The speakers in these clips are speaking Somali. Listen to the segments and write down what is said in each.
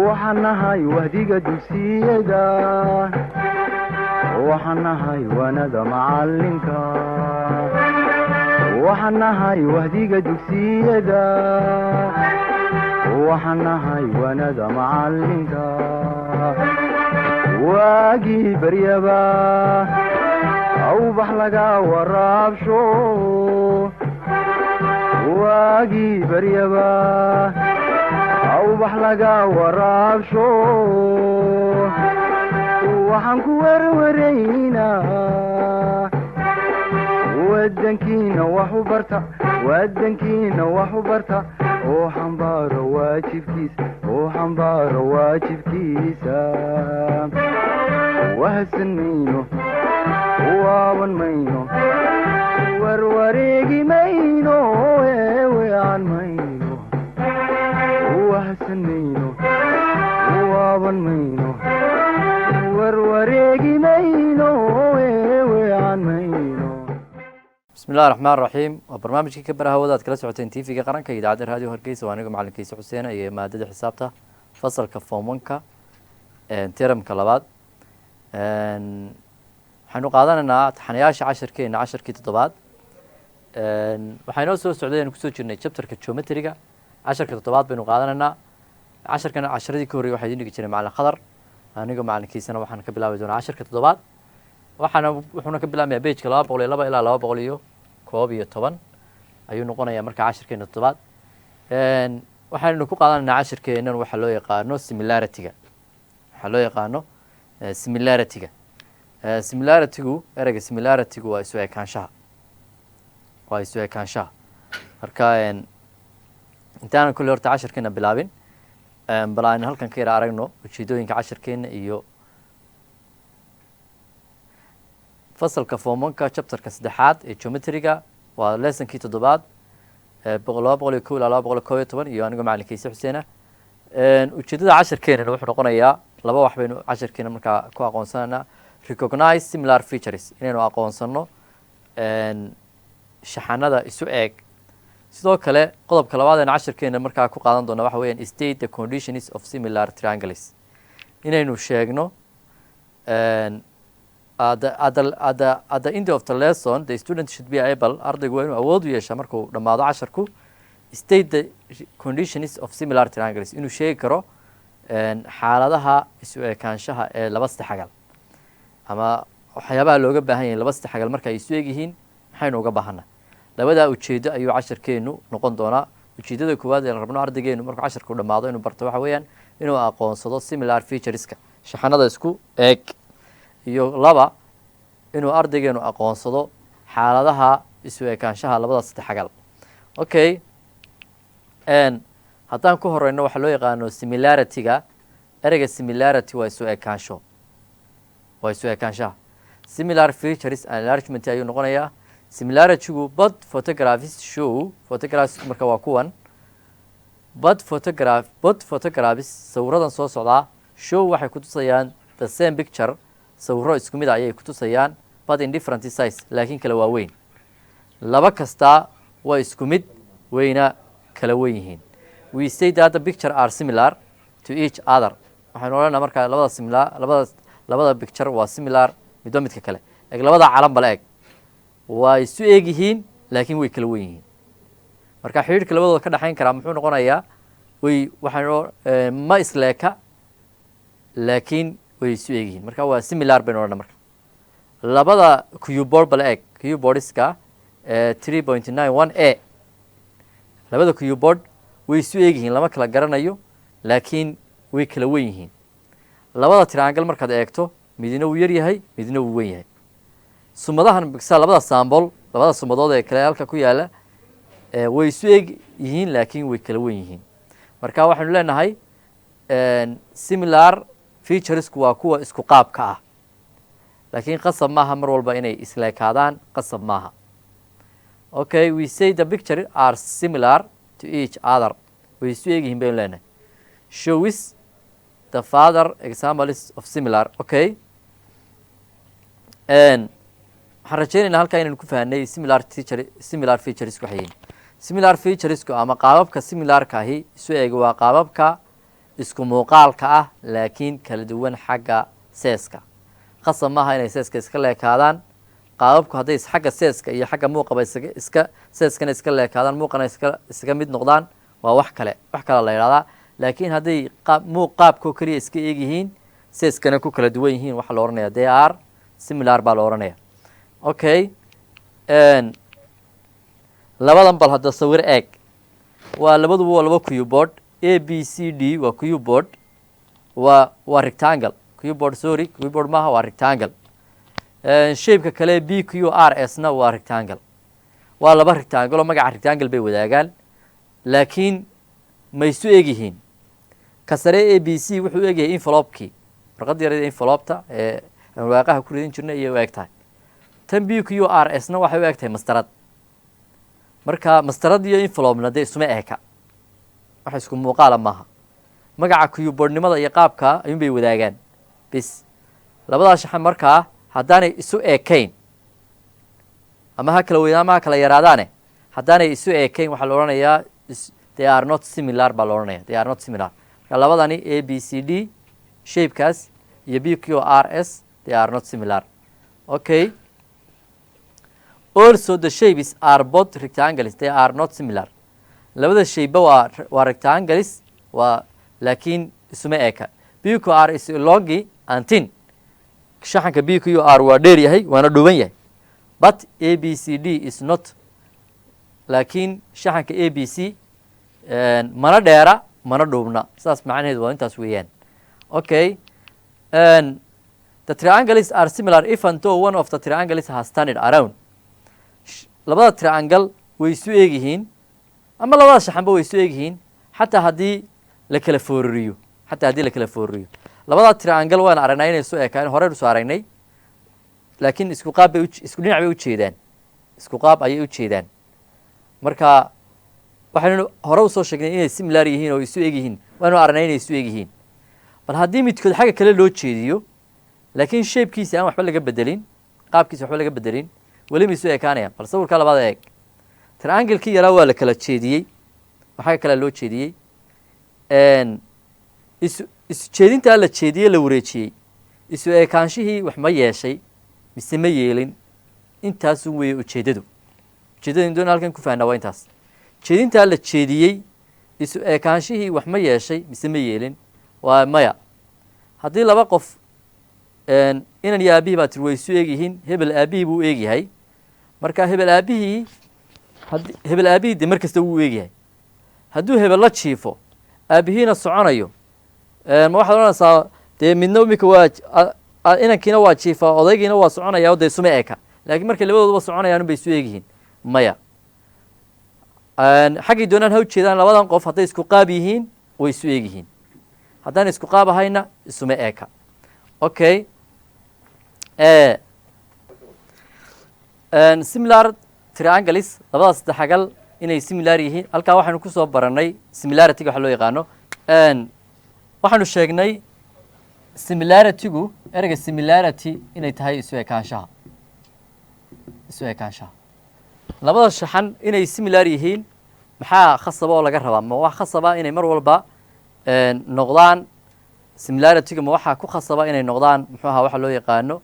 waxaan nahay wahdiga dugsiyada waxaan nahay waanada macalinka waxaan nahay wahdiga dugsiyada waxaan nahay waanada macalinka waagii baryaba awbax laga waraabsho waagii baryaba awbax laga waraabsho waxaan ku warwaraynaa wadankiina wax u barta wadankiina wax u barta oo xambaaro waajibkiisa wahsan mayno waaban mayno warwareegi mayno weecan mayno wahsan mayno waaban mayno warwareegi mayno weecan mayno. بسم الله الرحمن الرحيم وبرنامجكii ka baraha wadaad kala socoteen TV-ga qaranka iyo idaacadda raadiyo Hargeysa waa aniga macalinkiisa Xuseen iyo maadada xisaabta fasalka form 1ka termka labaad waxaanu qaadanaynaa taxanayaasha casharkeena casharkii toddobaad waxaanoo soo socdeen ku soo jirnay chapterka geometry-ga casharka toddobaad baynu qaadanaynaa casharkana casharadii ka horreeyay waxaa idin dhigi jiray macallin Khadar aniga macalinkiisana waxaan ka bilaabi doonaa casharka toddobaad wuxuuna ka bilaabmayaa page-ka 202 ilaa 211 ayuu noqonayaa marka casharkeena toddobaad waxaanu ku qaadanaynaa casharkeenan waxa loo yaqaano similarity-ga similarity-gu ereyga similarity-gu waa isu ekaanshaha marka intaanan kulli horta casharkeena bilaabin bal aan halkan ka yara aragno ujeedooyinka casharkeena iyo fasalka form 1ka chapterka saddexaad ee geometry-ga waa lessonkii toddobaad 201 ilaa 211 iyo aniga macalinkiisa Xuseena ujeedada casharkeena wuxuu noqonayaa laba wax baynu casharkeena markaa ku aqoonsanaynaa recognize similar features inaynu aqoonsano shaxanada isu eeg sidoo kale qodobka labaad ee casharkeena markaa ku qaadan doona waxa weeyaan state the conditions of similar triangles inaynu sheegno at the end of the lesson the student should be able ardaygu waa inuu awood u yeeshaa markuu dhammaado casharku state the conditions of similar triangles inuu sheegi karo xaaladaha isu ekaanshaha ee laba saddexagal ama waxyaabaha looga baahan yahay laba saddexagal marka ay isu eg yihiin maxaynu uga baahanaa labadaa ujeedo ayuu casharkeenu noqon doonaa ujeedada koowaad ee rabno ardaygeenu markuu casharku dhammaado inuu barto waxa weeyaan inuu aqoonsado similar featureska shaxanada isku eeg iyo laba inuu ardaygeenu aqoonsado xaaladaha isu ekaanshaha labada saddexagal okay haddaan ku horeyno waxaa loo yaqaano similarity-ga ereyga similarity waa isu ekaanshaha similar features and enlargement ayuu noqonayaa similarity-gu but photographs show photographs marka waa kuwan but photographs sawiradan soo socdaa show waxay ku tusayaan the same picture sawiro isku mid ayay ku tusayaan but in different size laakiin kala waaweyn laba kasta waa isku mid weyna kala weyn yihiin we say that the picture are similar to each other waxaan oranaa marka labada picture waa similar midba midka kale eeg labada calan bal eeg waa isu eeg yihiin laakiin way kala weyn yihiin marka xiriirka labadooda ka dhaxayn karaa muxuu noqonayaa ma isleeka laakiin way isu eeg yihiin marka waa similar baynu odhanaa marka labada cuboid bal eeg cuboidska 3.91a labada cuboid way isu eeg yihiin lama kala garanayo laakiin way kala weyn yihiin labada triangle markaad eegto midna wuu yar yahay midna wuu weyn yahay sumadahan labada sample labada sumadood ee kale halka ku yaala way isu eeg yihiin laakiin way kala weyn yihiin marka waxaanu leenahay similar featuresku waa kuwa isku qaabka ah laakiin qasab maaha mar walba inay isleekaadaan qasab maaha okay we say the picture are similar to each other way isu eeg yihiin baynu leenahay shows the father examples of similar okay waxaan rajeynaynaa halkaa inaynu ku fahanay similar featuresku waxay yihiin similar featuresku ama qaababka similarka ahi isu eega waa qaababka isku muuqaalka ah laakiin kala duwan xagga seeska. khasab maaha inay seeska iska leekaadaan. qaababku hadday xagga seeska iyo xagga muuqaba seeskana iska leekaadaan, muuqana iskaga mid noqdaan, waa wax kale la yidhahdaa. laakiin hadday qaabkoo keliya iska eeg yihiin, seeskana ku kala duwan yihiin, waxaa la ohanaya they are similar baa la ohanaya. okay, labadan bal hadda sawir eeg. waa labaduba waa laba cubeboard. a b c d waa cubeboard, waa rectangle. cubeboard maaha, waa rectangle. shapeka kale b q r s na waa rectangle. waa laba rectangle oo magaca rectangle bay wadaagaan, laakiin ma isu eg yihiin. ka sare a b c wuxuu egyahay envelopekii, warqadda yarada envelopta ee waaqaha ku ridin jirna iyo u eg tahay. tan b q r s na waxay u eg tahay mastarad. marka mastarad iyo envelopena dee isuma eka, wax isku muuqaala maaha. magaca cubeboardnimada iyo qaabka ayuun bay wadaagaan bis. labadaa shaxan markaa haddaanay isu ekayn, ama ha kala weynaan ama ha kala yaraadaane, haddaanay isu ekayn waxaa la odhanayaa they are not similar baa la odhanaya. they are not similar. marka labadani a b c d shapekaas iyo b q r s they are not similar. okay, also the shapes are both rectangles, they are not similar. labada shayba waa rectangles, laakiin isuma eka. b q r is longi and thin. shaxanka b q r waa dheer yahay waana dhuuban yahay, but a b c d is not. laakiin shaxanka a b c mana dheera mana dhuubna. saas macnaheedu waa intaas weeyaan. okay, the triangles are similar even though one of the triangles has turned around. labada triangle way isu eeg yihiin, ama labada shaxanba way isu eeg yihiin, xataa haddii la kala foorariyo. labada triangle waan aragnay inay isu ekaan, horeynu soo aragnay, laakiin isku dhinac bay ujeedaan, isku qaab ayay ujeedaan. marka waxaynu hore usoo sheegnay inay similar yihiin oo isu eg yihiin, waanu aragnay inay isu eg yihiin. bal haddii midkood xagga kale loo jeediyo, laakiin shapekiisa aan waxba laga bedelin, qaabkiisa waxba laga bedelin, weli ma isu ekaanayaan. bal sawirka labaad eeg. triangle-kii yaraa waa la kala jeediyey, oo xagga kale loo jeediyey. isu jeedintaa la jeediyey la wareejiyey, isu ekaanshihii wax ma yeeshay mise ma yeelin. intaasu weeye ujeeddadu. ujeeddada doona halkan ku fahnaa waa intaas. jeedintaa la jeediyey, isu ekaanshihii wax ma yeeshay mise ma yeelin, waa maya. haddii laba qof inan iyo aabihii baa tiri way isu eeg yihiin, hebel aabihii buu eeg yahay. marka hebel aabihii de mar kasta wuu eeg yahay. hadduu hebel la jiifo aabihiina soconayo, ma waxaad odhanaysaa dee midna imika waa inankiina waa jiifaa, odaygiina waa soconaya, dee isuma eka. laakiin markay labadooduba soconayaan bay isu eeg yihiin, maya. xaggay doonaan ha ujeedaan, labadan qof hadday isku qaab yihiin way isu eeg yihiin, haddaan isku qaab ahayna isuma eka. okay, similar triangles, labada saddexagal inay similar yihiin. halkaa waxaynu kusoo baranay similarityga waxa loo yaqaano. waxaanu sheegnay similaritygu, ereyga similarity inay tahay isu ekaanshaha. labada shaxan inay similar yihiin maxaa khasaba oo laga rabaa? ma wax khasaba inay mar walba noqdaan similarityga? ma waxaa ku khasaba inay noqdaan muxuu ahaa waxa loo yaqaano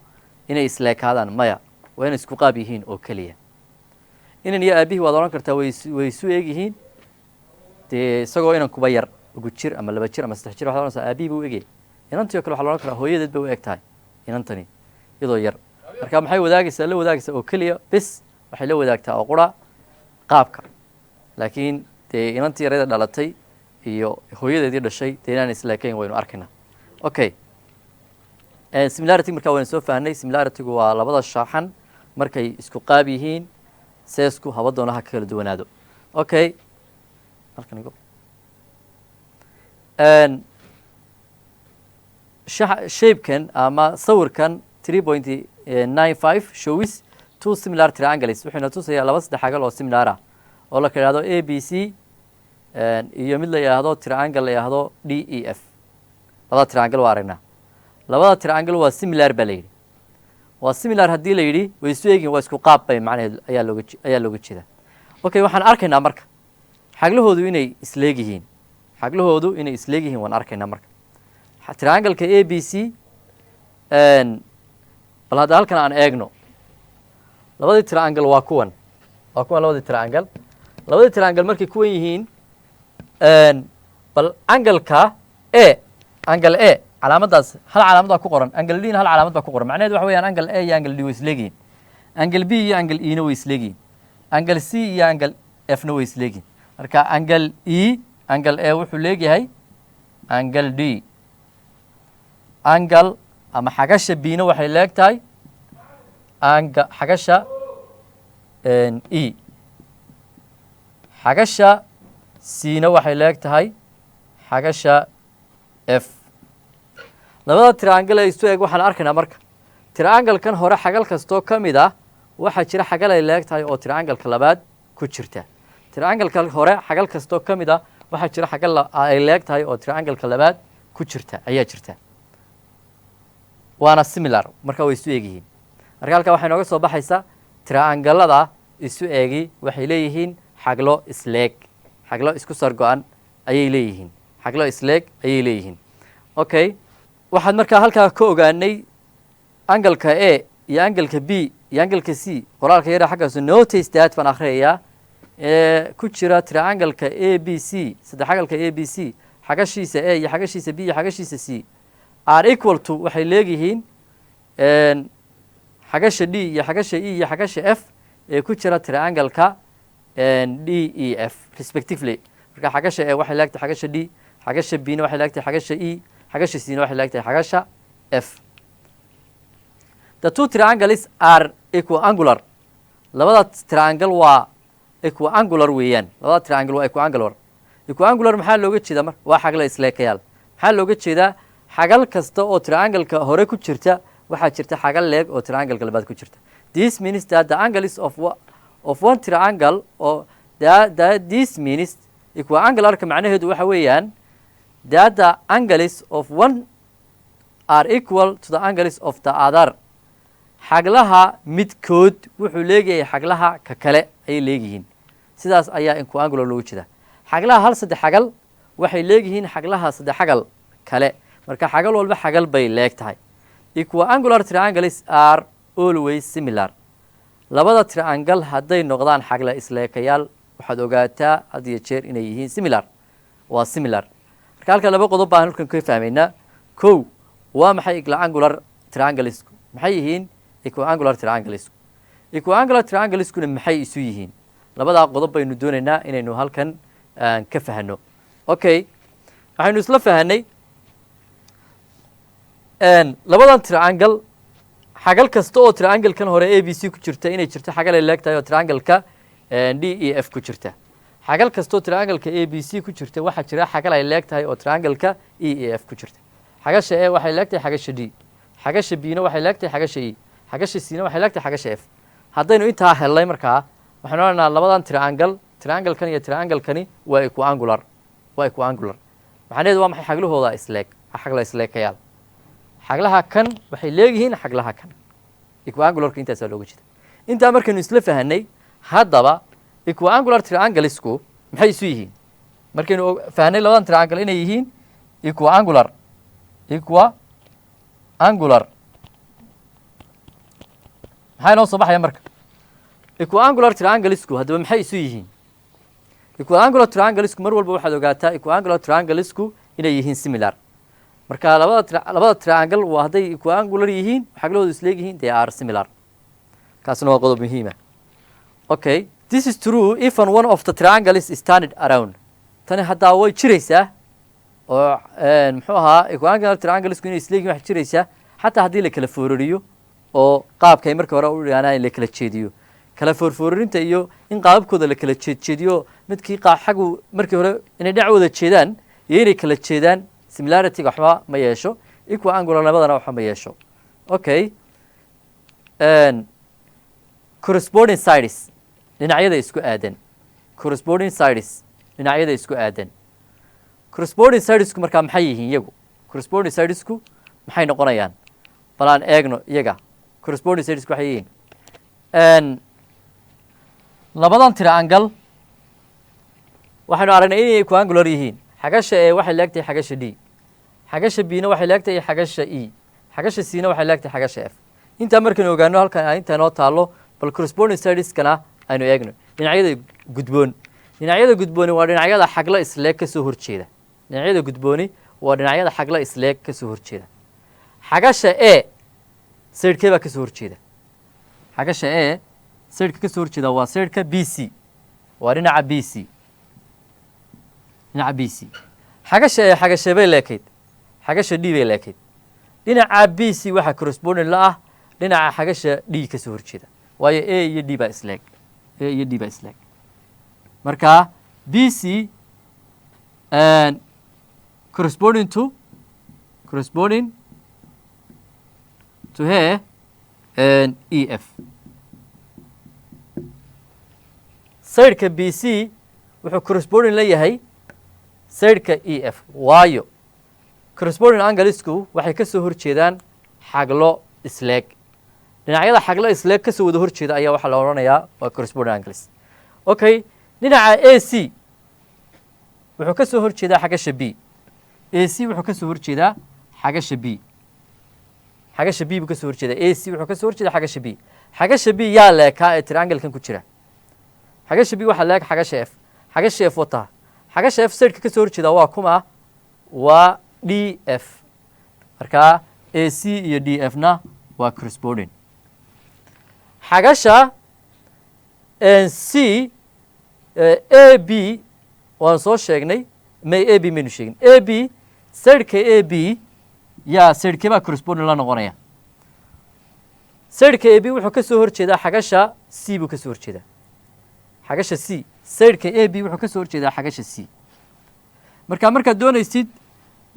inay isleekaadaan? maya, waa inay isku qaab yihiin oo keliya. inan iyo aabihii waad odhan kartaa way isu eeg yihiin, dee isagoo inankuba yar, ugu jir ama 2 jir ama 3 jir, waxaad odhanaysaa aabihii buu egyahay. inantii oo kale waxa la odhan karaa hooyadeed bay u eg tahay inantani iyadoo yar. marka maxay la wadaagaysaa oo keliya bis, waxay la wadaagtaa oo qura qaabka. laakiin dee inantii yarayda dhalatay iyo hooyadeedii dhashay dee inaan isleekayn waynu arkaynaa. okay, similarity markaa waynu soo fahnay. similaritygu waa labada shaxan markay isku qaab yihiin, seesku haba doona ha ka kala duwanaado. okay, shapekan ama sawirkan 3.95 shows 2 similar triangles. wuxuuna tusayaa laba saddexagal oo similar ah oo la yidhahdo a b c iyo mid la yidhaahdo triangle la yidhaahdo d e f. labada triangle waa aragnaa. labada triangle waa similar baa la yidhi. waa similar haddii la yidhi way isu eegin, waa isku qaab bay macnaheedu ayaa looga jeedaa. okay, waxaan arkaynaa marka xaglahoodu inay isleeg yihiin. xaglahoodu inay isleegyihiin waan arkaynaa marka triangle-ka a b c bal hadda halkan aan eegno labadii triangle waa kuwan labadii triangle markay kuwan yihiin bal angle-ka angle a calaamaddaas hal calaamad baa ku qoran angle d na hal calaamad baa ku qoran macnaheedu waxa weeyaan angle a iyo angle d way isleegyihiin angle b iyo angle e na way isleegyihiin angle c iyo angle f na way isleegyihiin marka angle angle a wuxuu leegyahay angle d angle ama xagasha b na waxay leeg tahay xagasha e xagasha c na waxay leeg tahay xagasha f labada triangle ee isu eg waxaan arkaynaa marka triangle-kan hore xagal kastoo ka mid ah waxaa jira xagal ay leeg tahay oo triangle-ka labaad ku jirta triangle-ka hore xagal kastoo ka mid ah waxaa jira xagal ay leeg tahay oo triangle-ka labaad ku jirta ayaa jirta waana similar marka way isu egyihiin marka halkaa waxay nooga soo baxaysaa triangle-ada isu eegi waxay leeyihiin xaglo isleeg xaglo isku sargo-an ayay leeyihiin xaglo isleeg ayay leeyihiin okay waxaad markaa halkaa ka ogaanay angalka a iyo angalka b iyo angalka c qoraalka yara xaggaasu notice that baan akhriyayaa ee ku jira triangle-ka a b c saddex xagalka a b c xagashiisa a iyo xagashiisa b iyo xagashiisa c are equal to waxay leegyihiin xagasha d iyo xagasha e iyo xagasha f ee ku jira triangle-ka d e f respectively marka xagasha a waxay leegtahay xagasha d xagasha b na waxay leegtahay xagasha e xagasha c na waxay leegtahay xagasha f the two triangles are equiangular labada triangle waa equiangular weeyaan labada triangle waa equiangular maxaa looga jeedaa mar waa xagla isleekayaal maxaa looga jeedaa xagal kasta oo triangle-ka hore ku jirta waxaa jirta xagal leeg oo triangle-ka labaad ku jirta this means that the angles of one triangle or this means equiangular-ka macnaheedu waxa weeyaan that the angles of one are equal to the angles of the other xaglaha midkood wuxuu leeyahay xaglaha ka kale ayay leeyihiin sidaas ayaa equiangular looga jeedaa xaglaha hal saddex xagal waxay leeyihiin xaglaha saddex xagal kale marka xagal walba xagal bay leeg tahay equiangular triangles are always similar labada triangle hadday noqdaan xagla isleekayaal waxaad ogaataa had iyo jeer inay yihiin similar waa similar marka halka laba qodob baan halkan ka fahmaynaa kow waa maxay equiangular trianglesku maxay yihiin equiangular triangleskuna maxay isu yihiin labadaa qodob baynu doonaynaa inaynu halkan ka fahano okay waxaynu isla fahanay labadan triangle xagal kasta oo triangle-kan hore a b c ku jirta inay jirto xagal ay leeg tahay oo triangle-ka d e f ku jirta xagal kastoo triangle-ka a b c ku jirta waxaa jira xagal ay leeg tahay oo triangle-ka e a f ku jirta xagasha a waxay leeg tahay xagasha d xagasha b na waxay leeg tahay xagasha e xagasha c na waxay leeg tahay xagasha f haddaynu intaa hellay markaa waxaynu odhanaa labadan triangle-kan iyo triangle-kani waa equiangular macnaheedu waa maxay xaglahooda isleeg xagla isleekayaal xaglaha kan waxay leeyihiin xaglaha kan equiangularka intaasaa looga jeeda intaa markaynu isla fahanay haddaba equiangular trianglesku maxay isu yihiin markaynu fahanay labadan triangle inay yihiin equiangular maxaa inoo soo baxaya marka equiangular trianglesku haddaba maxay isu yihiin equiangular trianglesku mar walba waxaad ogaataa equiangular trianglesku inay yihiin similar marka labada triangle waa hadday equiangular yihiin xaglahoodu isleegyihiin they are similar kaasna waa qodob muhiima okay this is true even one of the triangles is turned around tani haddaa way jiraysaa oo muxuu ahaa equiangular trianglesku inay isleegyihin waxay jiraysaa xataa haddii la kala foorariyo oo qaabkay marka hore u dhigaanaa in la kala jeediyo kala foorfoorarinta iyo in qaababkooda la kala jeedjeediyo midkii xagu markii hore inay dhinac wada jeedaan iyo inay kala jeedaan similarity-ga waxba ma yeesho equiangular labadana waxba ma yeesho okay corresponding sides dhinacyada isku aadan corresponding sidesku markaa maxay yihiin iyagu corresponding sidesku maxay noqonayaan bal aan eegno iyaga corresponding sidesku waxay yihiin labadan triangle waxaynu aragnay inay equiangular yihiin xagasha A waxay leegtahay xagasha D, xagasha B na waxay leegtahay xagasha E, xagasha C na waxay leegtahay xagasha F. intaa markaynu ogaano halkan inta noo taalo bal corresponding sideskana aynu eegno. dhinacyada gudboon, dhinacyada gudbooni waa dhinacyada xagla isleeg ka soo horjeeda. dhinacyada gudbooni waa dhinacyada xagla isleeg ka soo horjeeda. xagasha A saydhkee baa ka soo horjeeda. xagasha A saydhka ka soo horjeeda waa saydhka B C, waa dhinaca B C, dhinaca B C. xagasha A xagasha bay leekayd, xagasha D bay leekayd. dhinaca B C waxaa corresponding la ah dhinaca xagasha D ka soo horjeeda, waayo A iyo D baa isleeg, A iyo D baa isleeg. marka B C corresponding to here E F. saydhka B C wuxuu corresponding la yahay saydhka E F, waayo corresponding anglesku waxay ka soo horjeedaan xaglo isleeg. dhinacyada xaglo isleeg ka soo wada horjeeda ayaa waxaa la odhanayaa waa corresponding angles. okay, dhinaca A C wuxuu ka soo horjeedaa xagasha B, A C wuxuu ka soo horjeedaa xagasha B, xagasha B buu ka soo horjeedaa. A C wuxuu ka soo horjeedaa xagasha B. xagasha B yaa leekaa ee triangle-kan ku jira. xagasha B waxaa leeg xagasha F, xagasha F wataa, xagasha F saydhka ka soo horjeeda waa kuma, waa D F. marka A C iyo D F na waa corresponding. xagasha C A B waan soo sheegnay, may A B maynu sheegin. A B saydhka A B yaa saydhkee baa corresponding la noqonaya. saydhka A B wuxuu ka soo horjeedaa xagasha C buu ka soo horjeedaa, xagasha C. saydhka A B wuxuu ka soo horjeedaa xagasha C. markaad doonaysid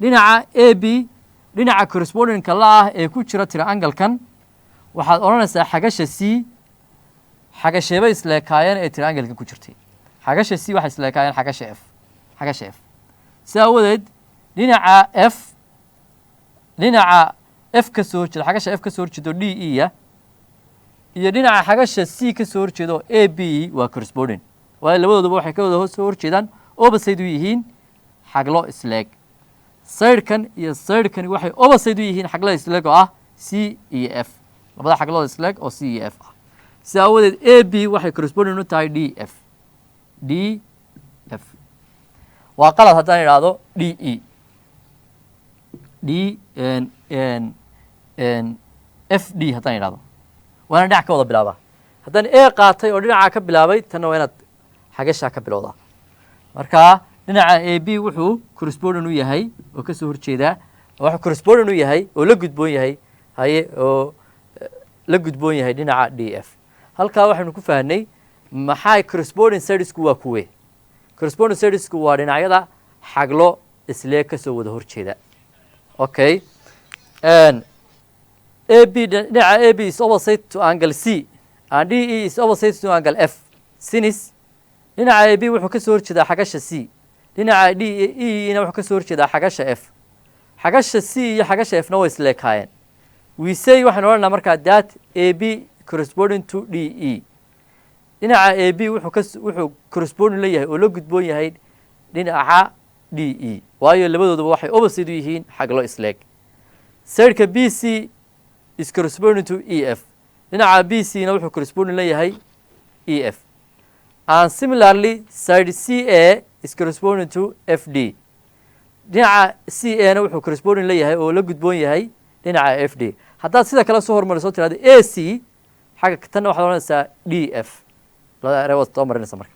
dhinaca A B dhinaca correspondingka la ah ee ku jira triangle-kan waxaad odhanaysaa xagasha C xagasheebay isleekaayeen ee triangle-kan ku jirtay. xagasha C waxay isleekaayeen xagasha F, xagasha F. si aawadeed dhinaca F dhinaca F ka soo horjeeda xagasha F ka soo horjeedo D E ya iyo dhinaca xagasha C ka soo horjeedo A B waa corresponding, waayo labadooduba waxay ka wada soo horjeedaan opposite u yihiin xaglo isleeg. saydhkan iyo saydhkani waxay opposite u yihiin xaglo isleeg oo ah C iyo F, labada xaglood isleeg oo C iyo F ah. si aawadeed A B waxay corresponding u tahay D F, D F. waa qalad haddaan idhaahdo D E, D F D haddaan idhahdo waana dhinac ka wada bilaabaa. haddaan A qaatay oo dhinacaa ka bilaabay tanna waa inaad xagashaa ka bilowdaa. marka dhinaca A B wuxuu corresponding u yahay oo ka soo horjeedaa, wuxuu corresponding u yahay oo la gudboon yahay oo la gudboon yahay dhinaca D F. halkaa waxaynu ku fahnay maxay corresponding sidesku waa kuwe. corresponding sidesku waa dhinacyada xaglo isleeg ka soo wada horjeeda. okay, A B dhinaca A B is opposite to angle C and D E is opposite to angle F. since dhinaca A B wuxuu ka soo horjeedaa xagasha C, dhinaca D E na wuxuu ka soo horjeedaa xagasha F. xagasha C iyo xagasha F na way isleekaayeen. we say waxaynu odhanaa markaa that A B corresponding to D E. dhinaca A B wuxuu corresponding la yahay oo la gudboon yahay dhinaca D E, waayo labadooduba waxay opposite u yihiin xaglo isleeg. saydhka B C is corresponding to E F, dhinaca B C na wuxuu corresponding la yahay E F. and similarly side C A is corresponding to F D, dhinaca C A na wuxuu corresponding la yahay oo la gudboon yahay dhinaca F D. haddaad sida kale soo hormariso tirahdo A C xagga tanna waxaad odhanaysaa D F, labada erey waad soo marinaysa marka.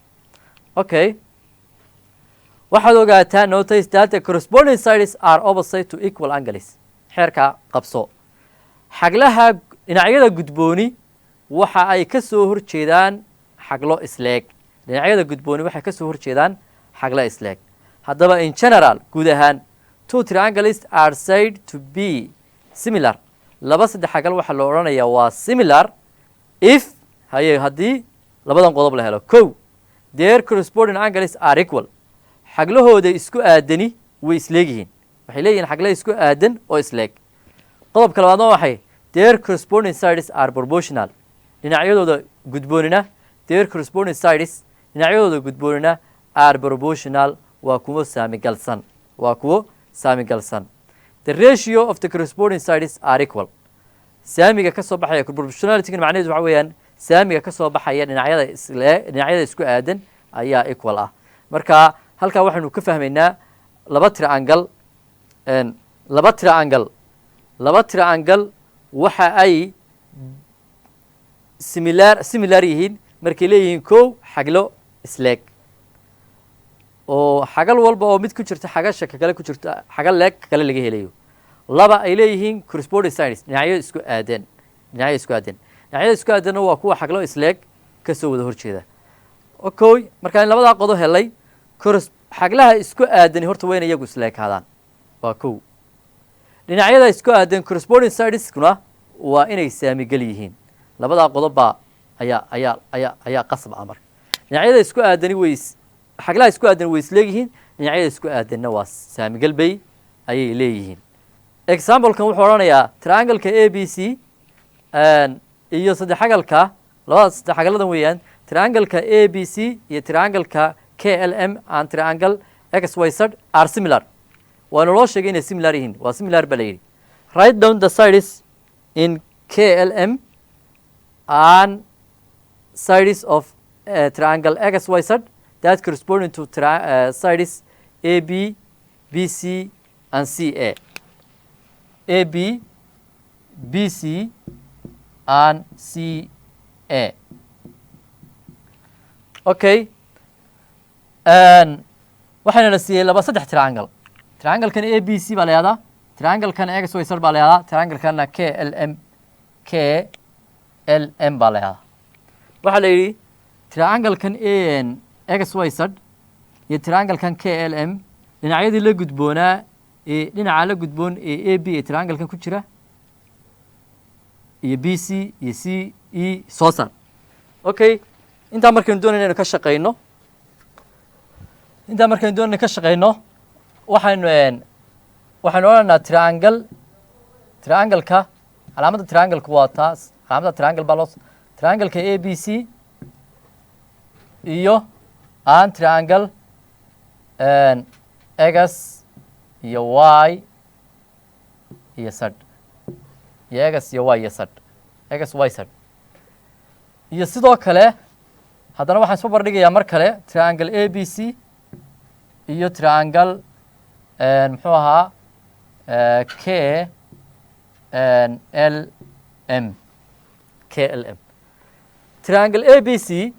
okay, waxaad ogaataa notice that the corresponding sides are opposite to equal angles. xeerka qabso, xaglaha dhinacyada gudbooni waxa ay ka soo horjeedaan xaglo isleeg. dhinacyada gudbooni waxay ka soo horjeedaan xaglo isleeg. haddaba in general guud ahaan two triangles are said to be similar. laba saddex xagal waxaa loo odhanayaa waa similar if haddii labadan qodob la helo. kow, their corresponding angles are equal. xaglahooda isku aadani way isleegyihiin, waxay leeyihiin xagla isku aadan oo isleeg. qodobka labaadna waxay their corresponding sides are proportional. dhinacyadooda gudboonina their corresponding sides dhinacyadooda gudboonina are proportional waa kuwo saamigalsan waa kuwo saamigalsan the ratio of the corresponding sides are equal saamiga ka soo baxaya proportionality macnaheedu waxa weeyaan saamiga ka soo baxaya dhinacyada isku aadan ayaa equal ah marka halkaa waxaynu ka fahmaynaa laba triangle waxa ay similar yihiin markay leeyihiin kow xaglo isleeg oo xagal walba oo mid ku jirta xagasha kakale ku jirta xagal leeg kale laga helayo laba ay leeyihiin corresponding sides dhinacyo isku aadan dhinacyada isku aadanna waa kuwa xaglo isleeg ka soo wada horjeeda okay markaan labadaa qodo helay xaglaha isku aadani horta wayna iyagu isleekaadaan waa kow dhinacyada isku aadan corresponding sideskuna waa inay saamigal yihiin labadaa qodob baa ayaa qasab ah marka dhinacyada isku aadani xaglaha isku aadan way isleegyihiin dhinacyada isku aadanna waa saamigal bay ayay leeyihiin examplekan wuxuu odhanayaa triangle-ka a b c iyo saddexagalka labada saddexagaladan weeyaan triangle-ka a b c iyo triangle-ka k l m and triangle x y z are similar waana loo sheegay inay similar yihiin waa similar ba la yidhi write down the sides in k l m and sides of triangle x y z that corresponding to sides a b b c and c a b b c and c a okay waxayna la siiyey saddex triangle-kan a b c baa la yihahdaa triangle-kan x y z baa la yihahdaa triangle-kana k l m baa la yihahdaa waxaa la yidhi triangle-kan x y z iyo triangle-kan k l m dhinacyadii la gudboonaa dhinaca la gudboon ee a b ee triangle-kan ku jira iyo b c iyo c e soo saar okay intaa markaynu doonayna inaynu ka shaqeyno waxaynu odhanaa triangle-ka calaamadda triangle-ka waa taas calaamadda triangle baa triangle-ka a b c iyo an triangle x iyo y iyo z iyo x iyo y iyo z x y z iyo sidoo kale haddana waxaan isku bardhigayaa mar kale triangle a b c iyo triangle muxuu ahaa k l m triangle a b c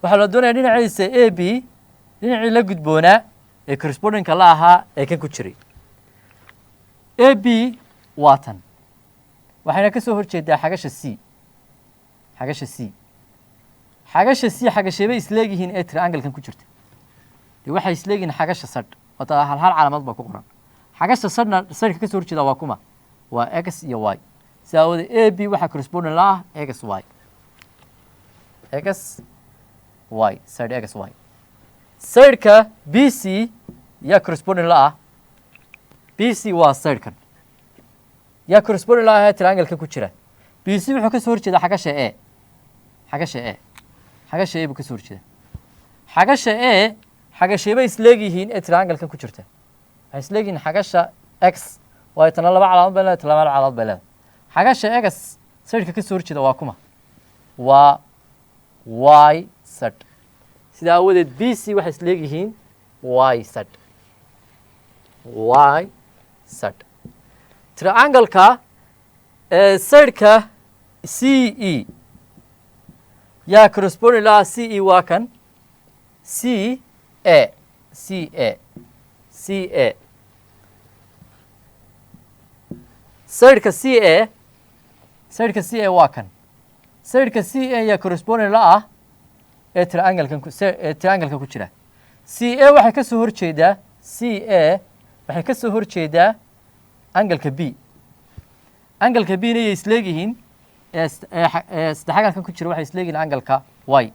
waxaa la doonaya dhinaciisa a b dhinacii la gudboonaa ee correspondingka la ahaa ee kan ku jiray a b waa tan waxayna ka soo horjeedaa xagasha c xagasheebay isleegyihiin ee triangle-kan ku jirta dee waxay isleegihiin xagasha sadh wata hal calaamad baa ku qoran xagasha sadhna sadhka ka soo horjeeda waa kuma waa x iyo y si aawoodeed a b waxaa corresponding la ah x y side x y sideka b c yaa corresponding la ah b c waa sidekan yaa corresponding la ah ee triangle-kan ku jira b c wuxuu ka soo horjeedaa xagasha a buu ka soo horjeeda xagasha a xagasheebay isleegyihiin ee triangle-kan ku jirta waxay isleegyihiin xagasha x waayo tana laba calaamad bay leedahay tana laba calaamad bay leedahay xagasha x sidka ka soo horjeeda waa kuma waa y z sida aawadeed b c waxay isleegyihiin y z triangle-ka sideka c e yaa corresponding la ah c e waa kan c a sideka c a waa kan sideka c a yaa corresponding la ah ee triangle-kan ku jira c a waxay ka soo horjeedaa angle-ka b angle-ka b na yay isleegyihiin saddexagalkan ku jira waxay isleegihiin angle-ka y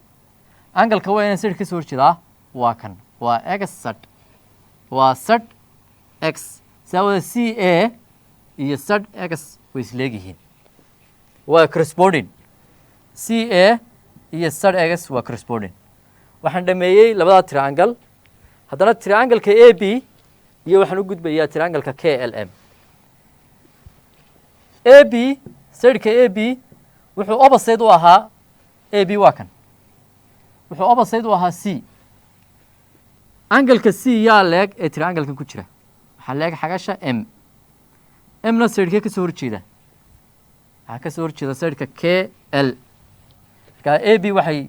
angle-ka y na sidka ka soo horjeedaa waa kan waa x z waa z x saawada c a iyo z x way isleegyihiin waa corresponding c a iyo z x waa corresponding waxaan dhameeyey labadaa triangle haddana triangle-ka a b iyo waxaan u gudbayaa triangle-ka k l m a b sideka a b wuxuu opposite u ahaa a b waa kan wuxuu opposite u ahaa c angle-ka c yaa leeg ee triangle-kan ku jira waxaa leeg xagasha m mna sidekee ka soo horjeeda waxaa ka soo horjeeda sideka k l marka a b waxay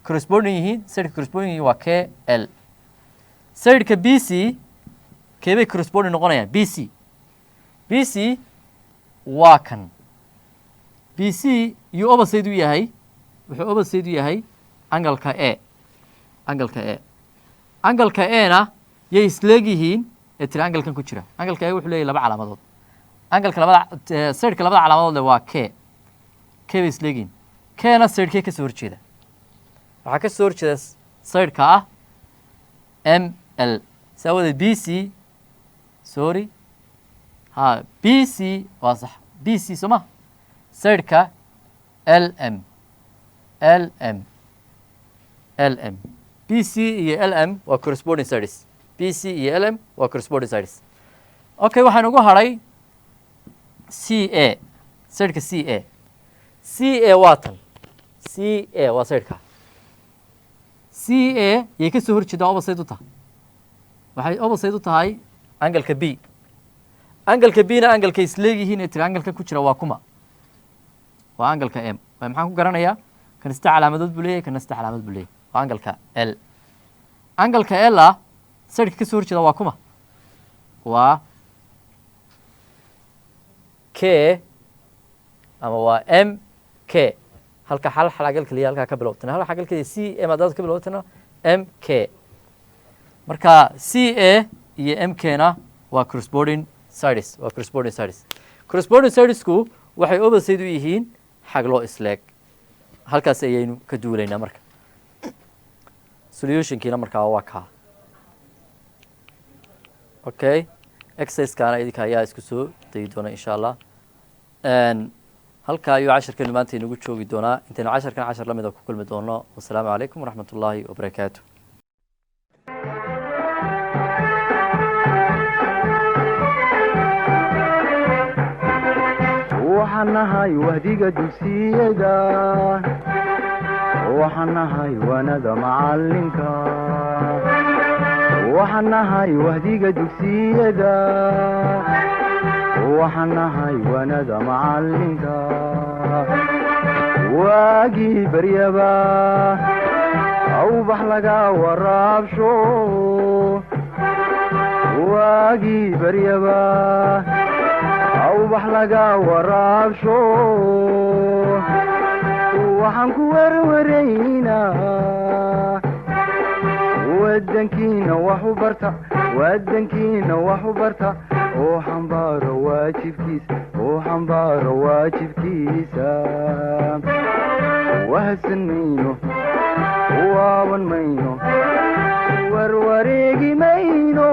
corresponding yihiin sideka corresponding yihiin waa k l sideka b c keebay corresponding noqonayaan b c b c waa kan b c iyo opposite u yahay wuxuu opposite u yahay angle-ka a angle-ka a angle-ka a na yay isleeg yihiin ee triangle-kan ku jira angle-ka a wuxuu leeyahay laba calaamadood angle-ka labada sideka labada calaamadood le waa k k bay isleeg yihiin k na sidekee ka soo horjeeda waxaa ka soo horjeeda sideka ah m l saa wadeed b c sorry ha b c waa sax b c soo ma sideka l m l m l m b c iyo l m waa corresponding sides b c iyo l m waa corresponding sides okay waxaan ugu hadhay c a sideka c a c a waa tan c a waa sideka c a yay ka soo horjeedaa opposite u tahay waxay opposite u tahay angle-ka b angle-ka b na angle-ka isleegyihiin ee triangle-ka ku jira waa kuma waa angle-ka m maxaan ku garanayaa kan saddex calaamadood buu leeyahay kana saddex calaamadood buu leeyahay waa angle-ka l angle-ka l ah sideka ka soo horjeeda waa kuma waa k ama waa m k halka hal xagal kaliya halkaa ka bilowtana hal xagal kaliya c m haddaad ka bilowtana m k marka c a iyo m k na waa corresponding sides waa corresponding sides corresponding sidesku waxay opposite u yihiin xaglo isleeg halkaas ayaynu ka duulaynaa marka solutionkiina markaa waa kaa okay exercise-kaana idinka ayaa isku soo dayi doona insha allah halkaa ayuu casharkeenu maanta inagu joogi doonaa intaynu casharkan cashar la mida ku kulmi doono wasalaamu calaykum waraxmat ullaahi wabarakaatu waxaan nahay wahdiga dugsiyada waxaan nahay waanada macalinka waxaan nahay wahdiga dugsiyada waxaan nahay waanada macalinka waagii baryaba awbax laga waraabsho waagii baryaba awbax laga waraabsho waxaan ku werwaraynaa wadankiina wax u barta wadankiina wax u barta oo xambaaro waajibkiisa wahadsan mayno waaban mayno warwareegi mayno